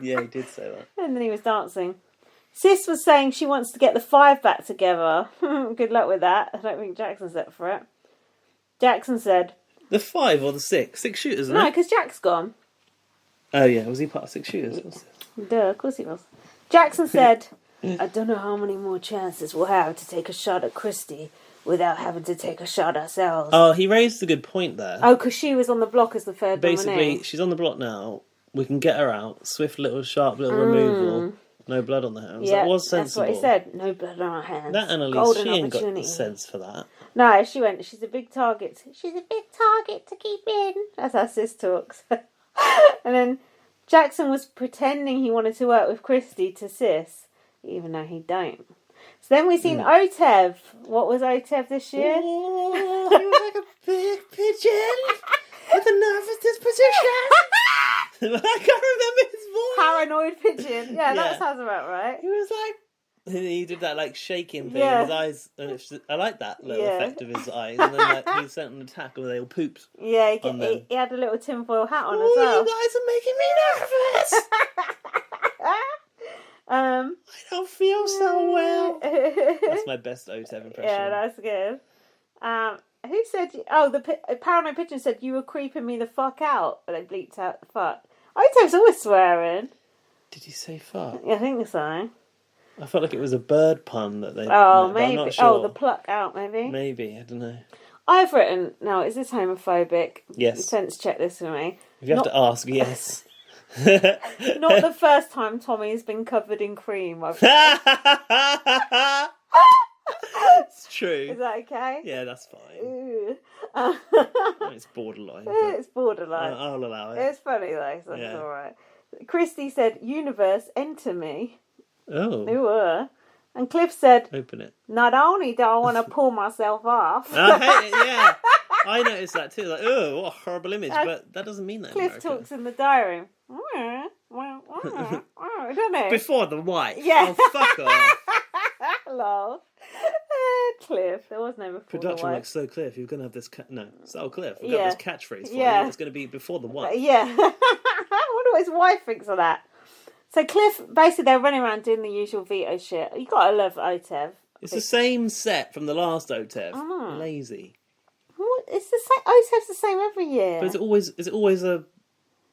Yeah, he did say that. And then he was dancing. Sis was saying she wants to get the 5 back together. Good luck with that. I don't think Jackson's up for it. Jackson said... The 5 or the 6? 6 shooters, isn't No, it? because Jack's gone. Oh, yeah. Was he part of 6 shooters? Duh, of course he was. Jackson said, I don't know how many more chances we'll have to take a shot at Christy without having to take a shot ourselves. Oh, he raised a good point there. Oh, because she was on the block as the third Basically, nominee. she's on the block now. We can get her out. Swift little, sharp little removal. No blood on the hands. Yeah, that was sensible. that's what he said. No blood on our hands. That Annalise, Golden she ain't got opportunity. the sense for that. No, she went, she's a big target. She's a big target to keep in. That's how Sis talks. And then Jackson was pretending he wanted to work with Christy to Sis, even though he don't. So then we seen Otev. What was Otev this year? Oh, he was like a big pigeon with a nervous disposition. I can't remember his voice. Paranoid pigeon. Yeah, that sounds about right. He was like, he did that like shaking thing Yeah. in his eyes, and I like that little effect of his eyes. And then like he sent an attack where they all pooped. Yeah, he had a little tinfoil hat on as Oh, well. you guys are making me nervous. I don't feel so well. That's my best O7 impression. Yeah, that's good. Who said... Oh, the Paranoid Pigeon said, you were creeping me the fuck out. But they bleeped out the fuck. Otev's always swearing. Did he say fuck? Yeah, I think so. I felt like it was a bird pun that they... Oh, but maybe. I'm not sure. Oh, the pluck out, maybe. Maybe, I don't know. I've written... Now, is this homophobic? Yes. Sense check this for me. If you have to ask, yes. Not the first time Tommy's been covered in cream. It's true. Is that okay? Yeah, that's fine. Ooh. It's borderline. It's borderline. I'll allow it. It's funny though, so Yeah. it's alright. Christy said, universe, enter me. Oh. Ooh. And Cliff said, Open it. not only do I want to pull myself off. I hate it, yeah. I noticed that too. Like, oh, what a horrible image. But that doesn't mean that in Cliff America. talks in the diary. Doesn't he? Before the wife. Yeah. Oh, fuck off. Lol. Cliff. There was no before Production the wife. like, so Cliff, you're going to have this... No, so Cliff, we've Yeah. got this catchphrase for Yeah. you. It's going to be before the wife. Yeah. I wonder what his wife thinks of that. So Cliff, basically they're running around doing the usual veto shit. You gotta love Otev. It's the same set from the last OTEV. I know. Lazy. What? It's the same. Otev's the same every year. But is it always a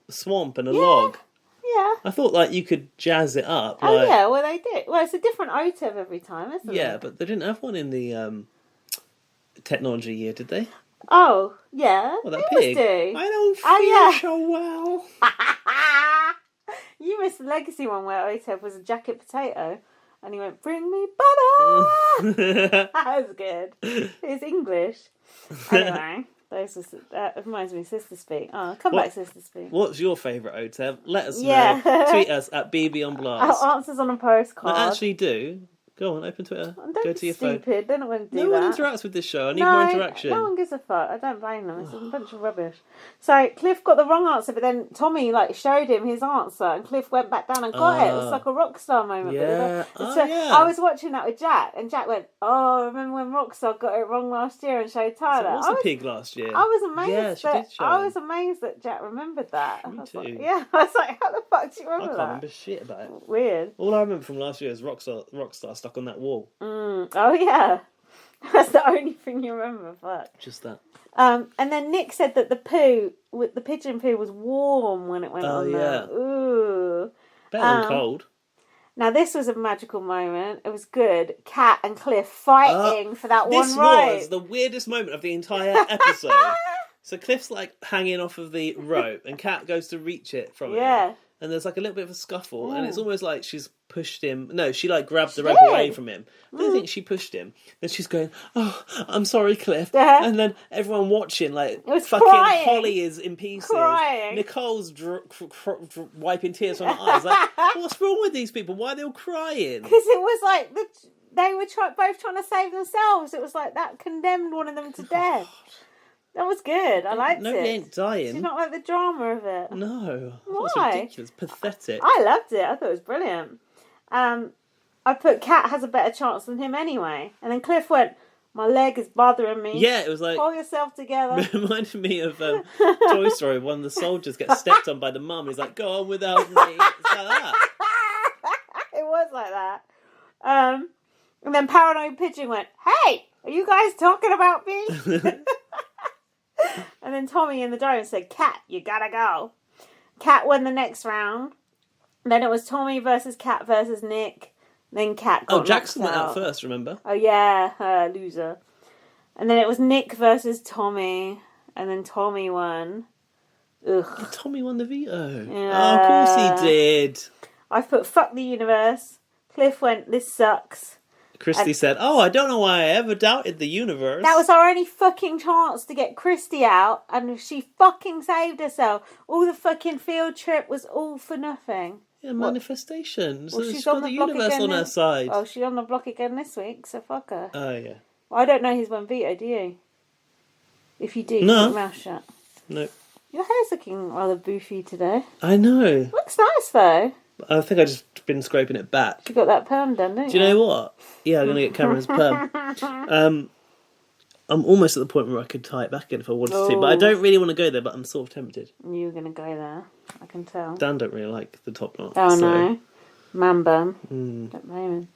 swamp and a log? Yeah. I thought like you could jazz it up. Oh like, yeah, well they did. Well, it's a different Otev every time, isn't it? Yeah, but they didn't have one in the technology year, did they? Oh yeah. Well, that they pig. always do. I don't feel Oh, yeah. so well. You missed the legacy one where Otev was a jacket potato, and he went, "Bring me butter." That was good. It's English. Anyway, that reminds me of Sister Speak. Oh, come back, Sister Speak. What's your favourite OTEV? Let us Yeah. know. Tweet us at BB on Blast. Our answers on a postcard. No, actually do. Go on, open Twitter. Don't Go be to your phone. stupid. They're not going to do No that. one interacts with this show. I need more interaction. No one gives a fuck. I don't blame them. It's a bunch of rubbish. So Cliff got the wrong answer, but then Tommy showed him his answer, and Cliff went back down and got it. It was like a Rockstar moment. Yeah. So I was watching that with Jack, and Jack went, "Oh, remember when Rockstar got it wrong last year and showed Tyler?" So was a pig last year. I was amazed. Yeah, she did show I him. was amazed that Jack remembered that. Me I was too. like, yeah, I was like, "How the fuck do you I remember can't that?" remember shit about it. Weird. All I remember from last year is Rockstar stuck on that wall. Oh yeah, that's the only thing you remember. Fuck. Just that. And then Nick said that the pigeon poo was warm when it went on there. yeah. Ooh. Better than cold. Now this was a magical moment. It was good. Kat and Cliff fighting for that one This rope. was the weirdest moment of the entire episode. So Cliff's like hanging off of the rope, and Kat goes to reach it from Yeah. him. And there's like a little bit of a scuffle, and it's almost like she's pushed him. No, she like grabbed the rope did. away from him. I don't think she pushed him. Then she's going, "Oh, I'm sorry, Cliff." Yeah. And then everyone watching, like, was fucking crying. Holly is in pieces. Crying. Nicole's wiping tears from her eyes. Like, what's wrong with these people? Why are they all crying? Because it was like they were both trying to save themselves. It was like that condemned one of them to death. That was good. I liked Nobody it. ain't dying. Did you not like the drama of it? No. Why? That's ridiculous. Pathetic. I loved it. I thought it was brilliant. I put Kat has a better chance than him anyway. And then Cliff went, My leg is bothering me. Yeah, it was like... Pull yourself together. It reminded me of Toy Story. One of the soldiers gets stepped on by the mum. And he's like, go on without me. It's like that. It was like that. And then Paranoid Pigeon went, hey, are you guys talking about me? And then Tommy in the dome said, Cat, you gotta go. Cat won the next round. Then it was Tommy versus Cat versus Nick. Then Cat got Jackson knocked went out out first, remember? Oh, yeah, loser. And then it was Nick versus Tommy. And then Tommy won. Ugh. Tommy won the veto. Yeah. Oh, of course he did. I've put fuck the universe. Cliff went, this sucks. Christy said, I don't know why I ever doubted the universe. That was our only fucking chance to get Christy out. And she fucking saved herself. All the fucking field trip was all for nothing. Yeah, manifestation. Well, She's got the universe on her side. Oh, she's on the block again this week, so fuck her. Oh, yeah. Well, I don't know who's won veto, do you? If you do, keep No. your mouth shut. No. Your hair's looking rather boofy today. I know. Looks nice, though. I think I just been scraping it back. You got that perm done, don't you? Do you know what? Yeah, I'm going to get Cameron's perm. I'm almost at the point where I could tie it back in if I wanted to, but I don't really want to go there, but I'm sort of tempted. You're going to go there. I can tell. Dan don't really like the top knot. Oh, no. Man bun. Don't blame him.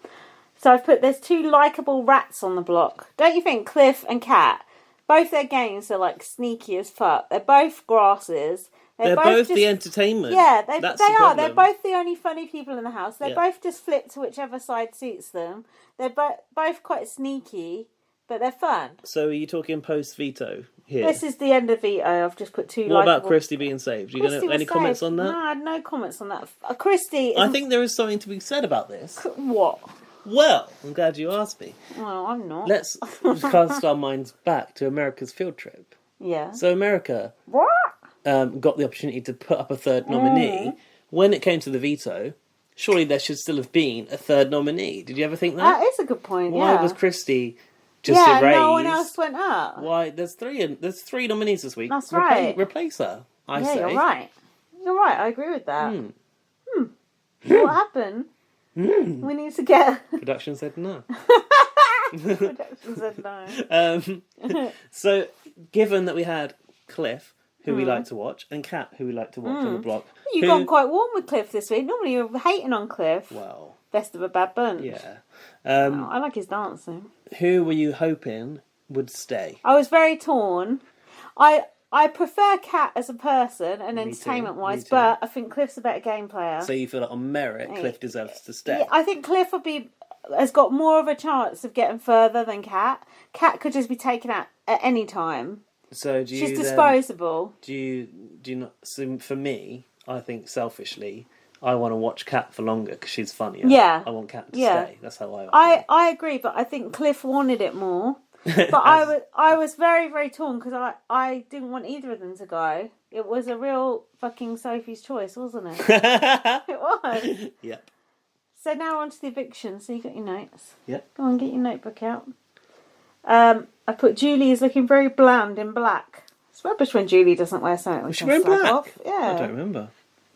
So I've put, there's two likeable rats on the block. Don't you think Cliff and Cat, both their games are like sneaky as fuck. They're both grasses. They're both the entertainment. Yeah, they are. They're problem. both the only funny people in the house. They Yeah. both just flip to whichever side suits them. They're both quite sneaky, but they're fun. So are you talking post-veto here? This is the end of veto. I've just put two. What about likeable... Christy being saved? You Christy gonna was any comments saved. on that? No, I had no comments on that. Christy. I think there is something to be said about this. What? Well, I'm glad you asked me. Well, I'm not. Let's cast our minds back to America's field trip. Yeah. So America What? got the opportunity to put up a third nominee. When it came to the veto, surely there should still have been a third nominee. Did you ever think that? That is a good point. Why yeah. was Christy just erased? No one else went up. Why? There's three nominees this week. That's right. Replace her. I say. You're right. You're right. I agree with that. What happened? We need to get. Production said no. Production said no. So, given that we had Cliff, who we like to watch, and Kat, who we like to watch on the block. You've gone quite warm with Cliff this week. Normally you're hating on Cliff. Well, Best of a bad bunch. yeah. I like his dancing. Who were you hoping would stay? I was very torn. I prefer Kat as a person and entertainment-wise, me too. but I think Cliff's a better game player. So you feel like on merit, Cliff deserves to stay? Yeah, I think Cliff has got more of a chance of getting further than Kat. Kat could just be taken out at any time. So do you? She's disposable. Do you not? So for me, I think selfishly, I want to watch Kat for longer because she's funnier. Yeah. I want Kat to stay. That's how I. I agree, but I think Cliff wanted it more. But I was very, very torn because I didn't want either of them to go. It was a real fucking Sophie's choice, wasn't it? It was. Yep. So now on to the eviction. So you got your notes. Yep. Go on, get your notebook out. I put Julie is looking very bland in black. It's rubbish when Julie doesn't wear something. Was she wearing black? Off. Yeah. I don't remember.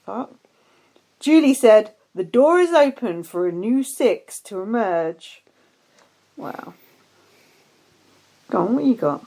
Fuck. Julie said, "The door is open for a new six to emerge." Wow. Go on, what you got?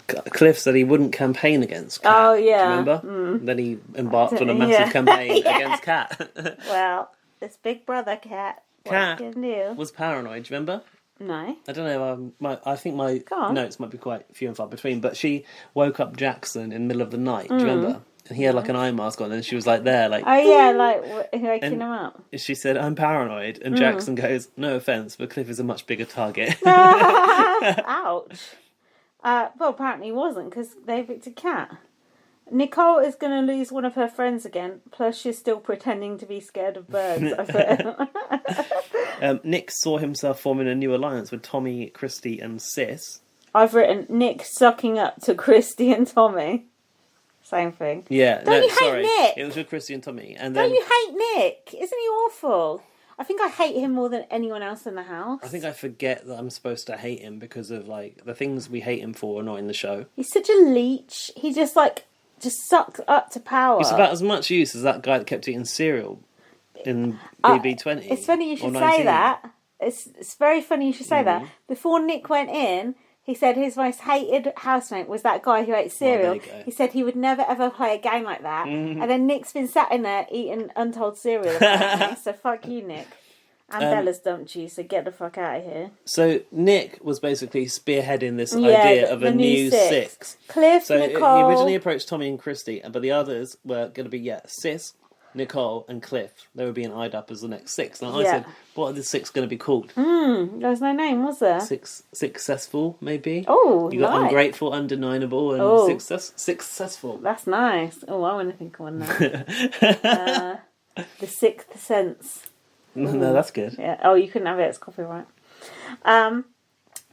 Cliff said he wouldn't campaign against Kat. Oh, yeah. Do you remember? Then he embarked on a massive campaign against Kat. Well, this big brother Cat. Kat What can do? was paranoid, do you remember? No. I don't know, I think my Go on. notes might be quite few and far between, but she woke up Jackson in the middle of the night, do you remember? And he had like an eye mask on and she was like there, like... Oh, yeah, like waking him up. She said, "I'm paranoid," and Jackson goes, "No offence, but Cliff is a much bigger target." Ouch. Well, apparently he wasn't because they evicted Cat. Nicole is going to lose one of her friends again, plus she's still pretending to be scared of birds. Nick saw himself forming a new alliance with Tommy, Christy and Sis. I've written Nick sucking up to Christy and Tommy. Same thing. Yeah, Don't you hate Nick? It was with Christy and Tommy. And then Don't you hate Nick? Isn't he awful? I think I hate him more than anyone else in the house. I think I forget that I'm supposed to hate him because of like the things we hate him for are not in the show. He's such a leech. He just sucks up to power. It's about as much use as that guy that kept eating cereal in BB20. It's funny you should 19. say that it's very funny you should say that. Before Nick went in, he said his most hated housemate was that guy who ate cereal. Well, there you go. He said he would never ever play a game like that. And then Nick's been sat in there eating untold cereal apparently. So fuck you, Nick. And Bella's dumped you, so get the fuck out of here. So Nick was basically spearheading this idea of a new six. Cliff, so Nicole. He originally approached Tommy and Christy, but the others were going to be Sis, Nicole, and Cliff. They were being eyed up as the next six. And I said, what are the six going to be called? There was no name, was there? Successful, maybe. Oh, you got nice. Ungrateful, Undeniable, and Successful. That's nice. Oh, I want to think of one now. The Sixth Sense. No, that's good. Yeah. Oh, you couldn't have it. It's copyright.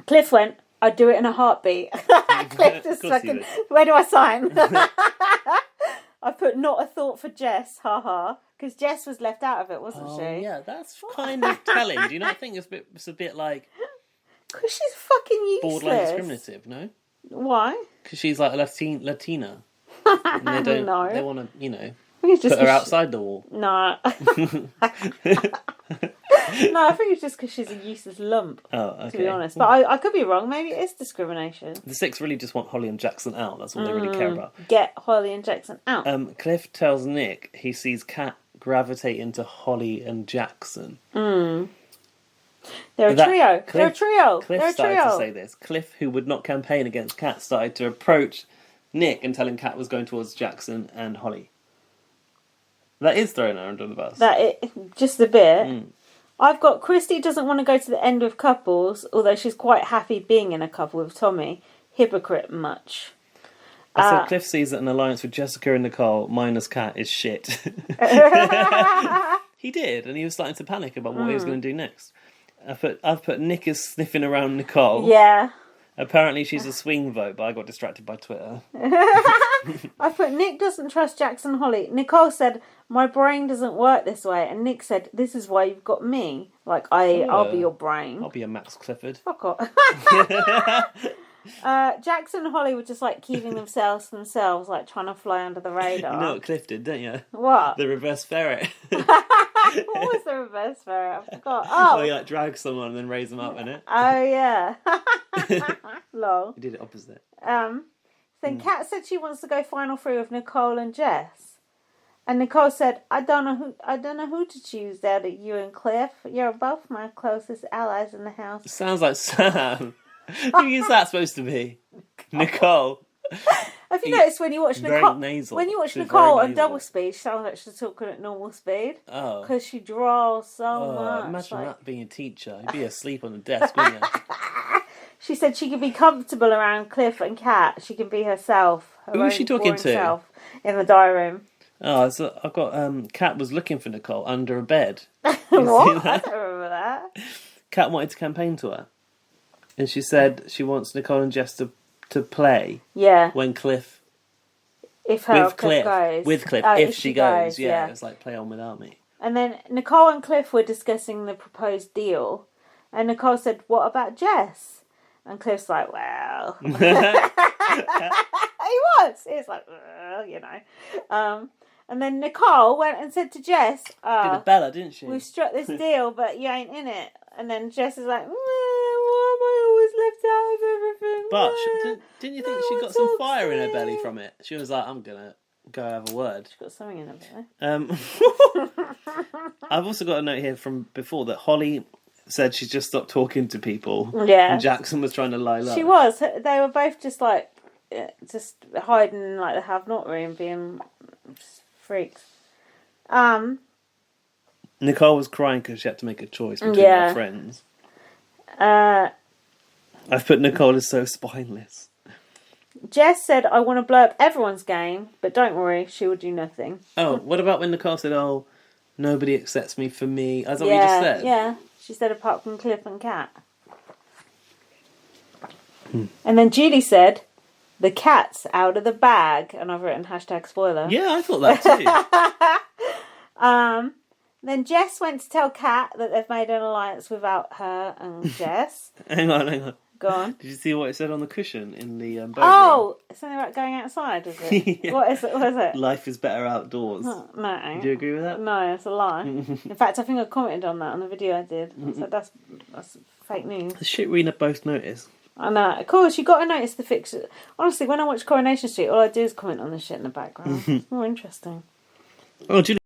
Cliff went, I'd do it in a heartbeat. Cliff just fucking, where do I sign? I put not a thought for Jess, haha. Because Jess was left out of it, wasn't she? Yeah, that's kind of telling. Do you not think it's a bit like... Because she's fucking useless. Borderline discriminative, no? Why? Because she's like a Latina. And they don't... No. They want to, you know... Put her outside the wall. No. No, I think it's just because she's a useless lump. Oh, okay. To be honest. But I could be wrong. Maybe it is discrimination. The six really just want Holly and Jackson out. That's all they really care about. Get Holly and Jackson out. Cliff tells Nick he sees Kat gravitate into Holly and Jackson. They're a trio. They're a trio. Cliff started to say this. Cliff, who would not campaign against Kat, started to approach Nick and tell him Kat was going towards Jackson and Holly. That is throwing her under the bus. Just a bit. I've got Christy doesn't want to go to the end with couples, although she's quite happy being in a couple with Tommy. Hypocrite much. So Cliff sees that an alliance with Jessica and Nicole minus Kat is shit. He did, and he was starting to panic about what he was going to do next. I've put Nick is sniffing around Nicole. Yeah. Apparently she's a swing vote, but I got distracted by Twitter. I put Nick doesn't trust Jackson Holly. Nicole said, my brain doesn't work this way. And Nick said, this is why you've got me. Like, I'll be your brain. I'll be a Max Clifford. Fuck off. Jackson and Holly were just like keeping themselves, like trying to fly under the radar. You know what Cliff did, don't you? What? The reverse ferret. What was the reverse ferret? I forgot. Oh, he like drags someone and then raise them up in it. Oh yeah. Lol. He did it opposite. Then Kat said she wants to go final three with Nicole and Jess, and Nicole said, "I don't know who to choose out of you and Cliff. You're both my closest allies in the house." It sounds like Sam. Who is that supposed to be? Nicole. Have you noticed when you watch Nicole? Nasal. When you watch Nicole on double speed, she sounds like she's talking at normal speed. Oh. Because she draws so much. Imagine that being a teacher. You'd be asleep on the desk, wouldn't you? She said she could be comfortable around Cliff and Kat. She can be herself. Who is she talking to? In the diary room. Oh, so I've got Kat was looking for Nicole under a bed. What? I don't remember that. Kat wanted to campaign to her. And she said she wants Nicole and Jess to play. Yeah. When Cliff... If her Cliff goes. With Cliff. Oh, if she goes. Yeah. It's like play on without me. And then Nicole and Cliff were discussing the proposed deal. And Nicole said, what about Jess? And Cliff's like, well... he was. He was like, you know. And then Nicole went and said to Jess... Did a Bella, didn't she? We've struck this deal, but you ain't in it. And then Jess is like... why am I always left out of everything? But didn't you think she got some fire in her belly from it? She was like, I'm going to go have a word. She got something in her belly. I've also got a note here from before that Holly said she just stopped talking to people. Yeah. And Jackson was trying to lie low. She was. They were both just like, just hiding in like the have-not room, being freaks. Nicole was crying because she had to make a choice between her friends. I've put Nicole is so spineless. Jess said, I want to blow up everyone's game, but don't worry, she will do nothing. Oh, what about when Nicole said, oh, nobody accepts me for me? That's what you just said? Yeah, she said apart from Cliff and Kat. And then Julie said, the cat's out of the bag. And I've written #spoiler. Yeah, I thought that too. Then Jess went to tell Kat that they've made an alliance without her and Jess. Hang on. Go on. Did you see what it said on the cushion in the boat Oh, something about going outside, is it? Yeah. What is it? What is it? Life is better outdoors. Oh, no. Do you agree with that? No, it's a lie. In fact, I think I commented on that on the video I did. So that's fake news. The shit we both notice. I know. Of course, you got to notice the fiction. Honestly, when I watch Coronation Street, all I do is comment on the shit in the background. It's more interesting. Oh, do you